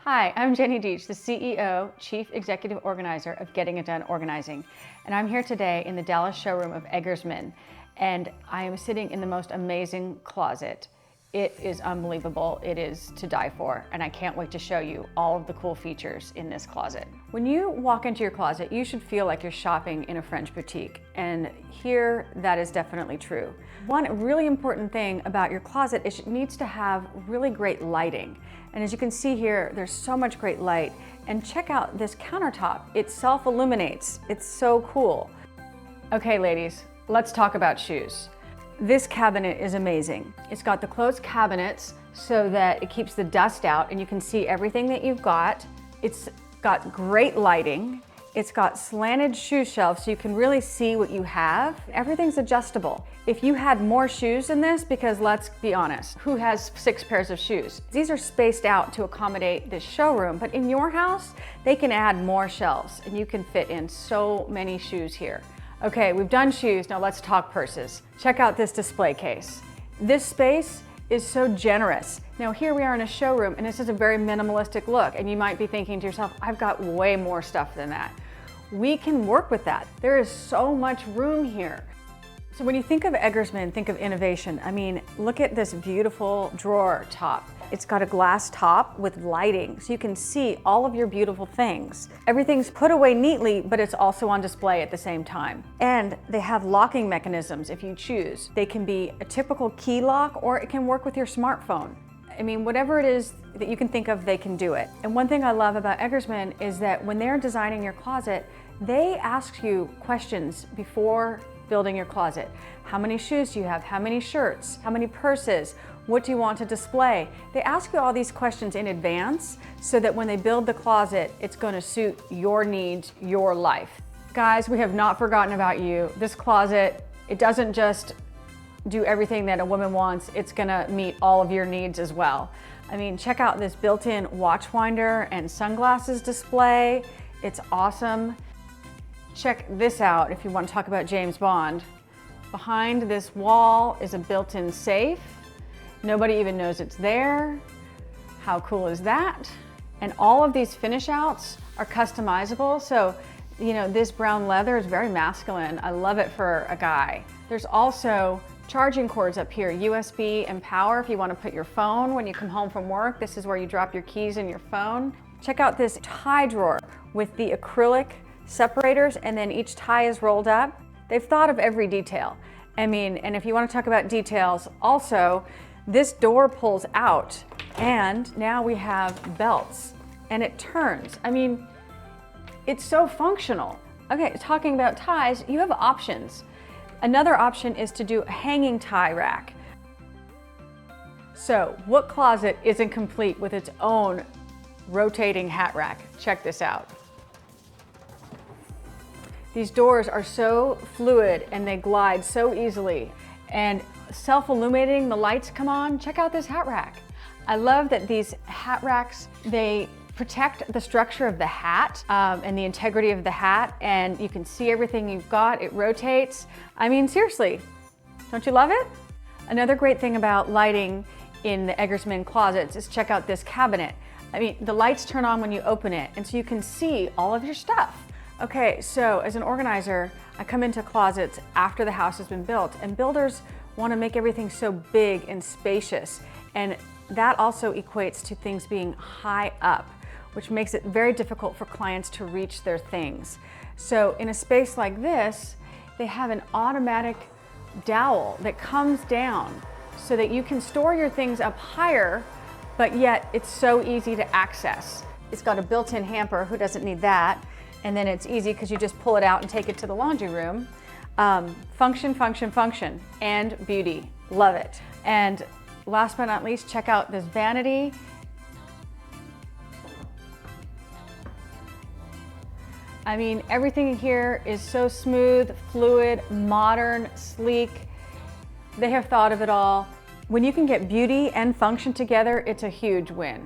Hi, I'm Jenny Dietsch, the CEO, Chief Executive Organizer of Getting It Done Organizing. And I'm here today in the Dallas showroom of Eggersmann. And I am sitting in the most amazing closet. It is unbelievable. It is to die for. And I can't wait to show you all of the cool features in this closet. When you walk into your closet, you should feel like you're shopping in a French boutique. And here, that is definitely true. One really important thing about your closet is it needs to have really great lighting. And as you can see here, there's so much great light. And check out this countertop. It self-illuminates. It's so cool. Okay, ladies, let's talk about shoes. This cabinet is amazing. It's got the closed cabinets so that it keeps the dust out and you can see everything that you've got. It's got great lighting. It's got slanted shoe shelves so you can really see what you have. Everything's adjustable. If you had more shoes in this, because let's be honest, who has 6 pairs of shoes? These are spaced out to accommodate this showroom, but in your house, they can add more shelves and you can fit in so many shoes here. Okay, we've done shoes, now let's talk purses. Check out this display case. This space is so generous. Now here we are in a showroom and this is a very minimalistic look and you might be thinking to yourself, I've got way more stuff than that. We can work with that. There is so much room here. So when you think of Eggersmann, think of innovation. I mean, look at this beautiful drawer top. It's got a glass top with lighting, so you can see all of your beautiful things. Everything's put away neatly, but it's also on display at the same time. And they have locking mechanisms if you choose. They can be a typical key lock, or it can work with your smartphone. I mean, whatever it is that you can think of, they can do it. And one thing I love about Eggersmann is that when they're designing your closet, they ask you questions before building your closet. How many shoes do you have? How many shirts? How many purses? What do you want to display? They ask you all these questions in advance so that when they build the closet, it's going to suit your needs, your life. Guys, we have not forgotten about you. This closet, it doesn't just do everything that a woman wants, it's going to meet all of your needs as well. I mean, check out this built-in watch winder and sunglasses display. It's awesome. Check this out if you want to talk about James Bond. Behind this wall is a built-in safe. Nobody even knows it's there. How cool is that? And all of these finish outs are customizable. So, you know, this brown leather is very masculine. I love it for a guy. There's also charging cords up here, USB and power if you want to put your phone when you come home from work. This is where you drop your keys and your phone. Check out this tie drawer with the acrylic separators, and then each tie is rolled up. They've thought of every detail. I mean, and if you want to talk about details, also, this door pulls out and now we have belts and it turns. I mean, it's so functional. Okay, talking about ties, you have options. Another option is to do a hanging tie rack. So what closet isn't complete with its own rotating hat rack? Check this out. These doors are so fluid and they glide so easily. And self-illuminating, the lights come on, check out this hat rack. I love that these hat racks, they protect the structure of the hat and the integrity of the hat, and you can see everything you've got, it rotates. I mean, seriously, don't you love it? Another great thing about lighting in the Eggersmann closets is check out this cabinet. I mean, the lights turn on when you open it, and so you can see all of your stuff. Okay, so as an organizer, I come into closets after the house has been built, and builders want to make everything so big and spacious, and that also equates to things being high up, which makes it very difficult for clients to reach their things. So in a space like this, they have an automatic dowel that comes down so that you can store your things up higher, but yet it's so easy to access. It's got a built-in hamper, who doesn't need that? And then it's easy because you just pull it out and take it to the laundry room. Function, function, function, and beauty. Love it. And last but not least, check out this vanity. I mean, everything here is so smooth, fluid, modern, sleek. They have thought of it all. When you can get beauty and function together, it's a huge win.